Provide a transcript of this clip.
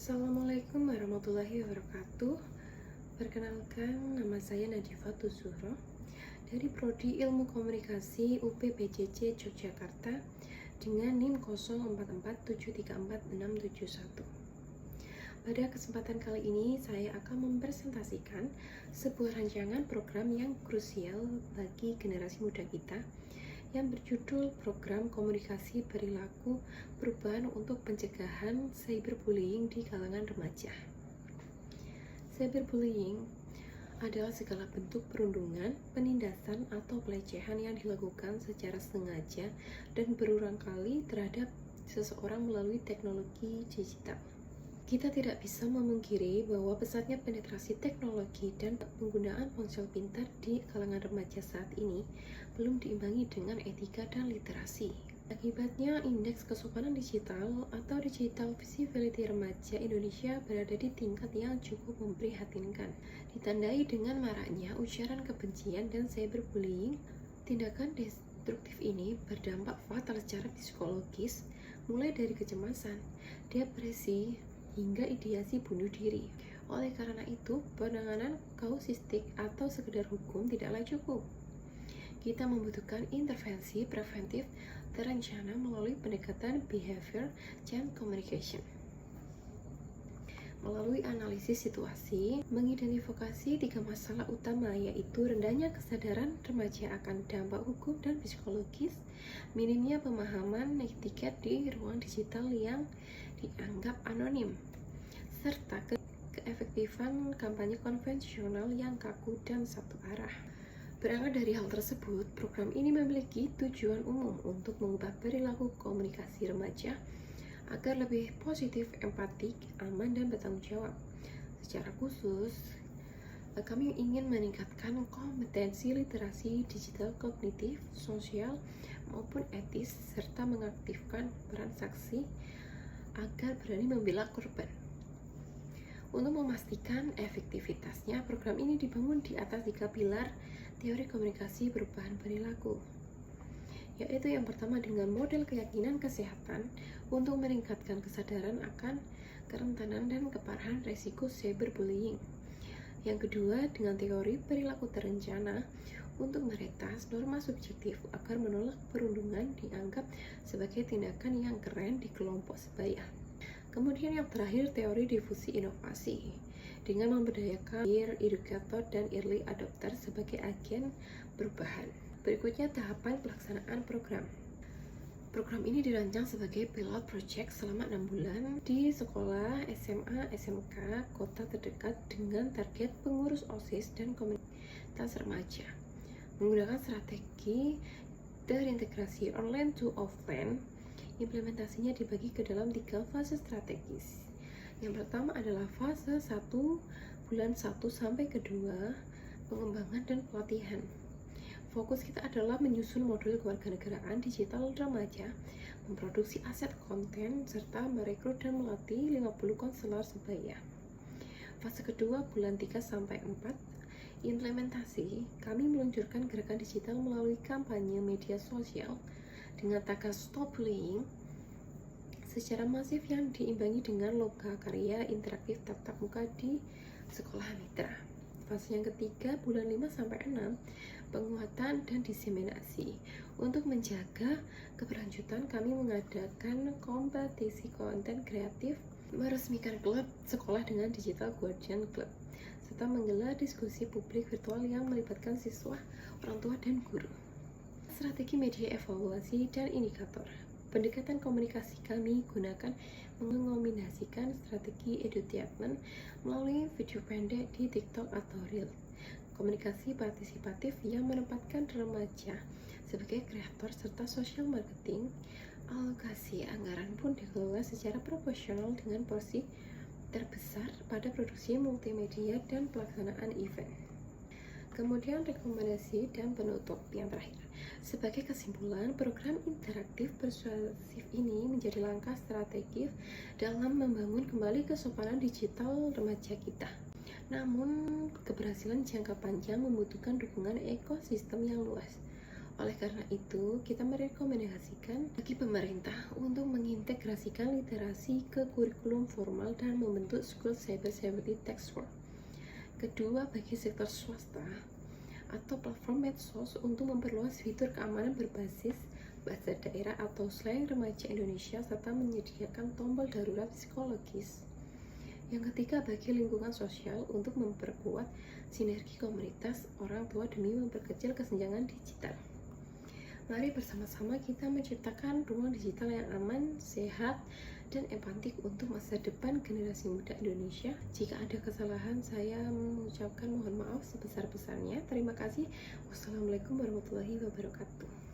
Assalamualaikum warahmatullahi wabarakatuh. Perkenalkan, nama saya Nadifa Tuzuro dari Prodi Ilmu Komunikasi UPPJJ Yogyakarta dengan NIM 0447346671. Pada kesempatan kali ini saya akan mempresentasikan sebuah rancangan program yang krusial bagi generasi muda kita yang berjudul Program Komunikasi Perilaku Perubahan untuk Pencegahan Cyberbullying di Kalangan Remaja. Cyberbullying adalah segala bentuk perundungan, penindasan, atau pelecehan yang dilakukan secara sengaja dan berulang kali terhadap seseorang melalui teknologi digital. Kita tidak bisa memungkiri bahwa pesatnya penetrasi teknologi dan penggunaan ponsel pintar di kalangan remaja saat ini belum diimbangi dengan etika dan literasi. Akibatnya, indeks kesopanan digital atau digital visibility remaja Indonesia berada di tingkat yang cukup memprihatinkan. Ditandai dengan maraknya ujaran kebencian dan cyberbullying, tindakan destruktif ini berdampak fatal secara psikologis, mulai dari kecemasan, depresi, hingga ideasi bunuh diri. Oleh karena itu, penanganan kausistik atau sekedar hukum tidaklah cukup. Kita membutuhkan intervensi preventif terencana melalui pendekatan behavior change communication. Melalui analisis situasi, mengidentifikasi 3 masalah utama, yaitu rendahnya kesadaran remaja akan dampak hukum dan psikologis, minimnya pemahaman etiket di ruang digital yang dianggap anonim, serta keefektifan kampanye konvensional yang kaku dan satu arah. Berangkat dari hal tersebut, program ini memiliki tujuan umum untuk mengubah perilaku komunikasi remaja agar lebih positif, empatik, aman, dan bertanggung jawab. Secara khusus, kami ingin meningkatkan kompetensi literasi digital kognitif, sosial, maupun etis, serta mengaktifkan peran saksi agar berani membela korban. Untuk memastikan efektivitasnya, program ini dibangun di atas 3 pilar teori komunikasi perubahan perilaku, yaitu yang pertama dengan model keyakinan kesehatan untuk meningkatkan kesadaran akan kerentanan dan keparahan resiko cyberbullying. Yang kedua dengan teori perilaku terencana untuk meretas norma subjektif agar menolak perundungan dianggap sebagai tindakan yang keren di kelompok sebaya. Kemudian yang terakhir teori difusi inovasi dengan memberdayakan peer educator dan early adopter sebagai agen perubahan. Berikutnya tahapan pelaksanaan program. Program ini dirancang sebagai pilot project selama 6 bulan di sekolah, SMA, SMK, kota terdekat dengan target pengurus OSIS dan komunitas remaja. Menggunakan strategi terintegrasi online to offline, implementasinya dibagi ke dalam 3 fase strategis. Yang pertama adalah fase 1, bulan 1 sampai ke 2, pengembangan dan pelatihan. Fokus kita adalah menyusun modul kewarganegaraan digital remaja, memproduksi aset konten, serta merekrut dan melatih 50 konselor sebaya. Fase kedua, bulan 3 sampai 4, implementasi. Kami meluncurkan gerakan digital melalui kampanye media sosial dengan tagar Stop Bullying secara masif yang diimbangi dengan loka karya interaktif tatap muka di sekolah mitra. Fase yang ketiga, bulan 5 sampai 6, penguatan dan diseminasi. Untuk menjaga keberlanjutan, kami mengadakan kompetisi konten kreatif, meresmikan klub sekolah dengan Digital Guardian Club, serta menggelar diskusi publik virtual yang melibatkan siswa, orang tua, dan guru. Strategi media evaluasi dan indikator. Pendekatan komunikasi kami gunakan mengombinasikan strategi edutainment melalui video pendek di TikTok atau Reel. Komunikasi partisipatif yang menempatkan remaja sebagai kreator serta social marketing. Alokasi anggaran pun dikelola secara proporsional dengan porsi terbesar pada produksi multimedia dan pelaksanaan event. Kemudian rekomendasi dan penutup yang terakhir. Sebagai kesimpulan, program interaktif persuasif ini menjadi langkah strategis dalam membangun kembali kesopanan digital remaja kita. Namun, keberhasilan jangka panjang membutuhkan dukungan ekosistem yang luas. Oleh karena itu, kita merekomendasikan bagi pemerintah untuk mengintegrasikan literasi ke kurikulum formal dan membentuk School Cybersecurity Task Force. Kedua, bagi sektor swasta atau platform medsos untuk memperluas fitur keamanan berbasis bahasa daerah atau slang remaja Indonesia serta menyediakan tombol darurat psikologis. Yang ketiga, bagi lingkungan sosial untuk memperkuat sinergi komunitas orang tua demi memperkecil kesenjangan digital. Mari bersama-sama kita menciptakan ruang digital yang aman, sehat, dan empatik untuk masa depan generasi muda Indonesia. Jika ada kesalahan, saya mengucapkan mohon maaf sebesar-besarnya. Terima kasih. Wassalamualaikum warahmatullahi wabarakatuh.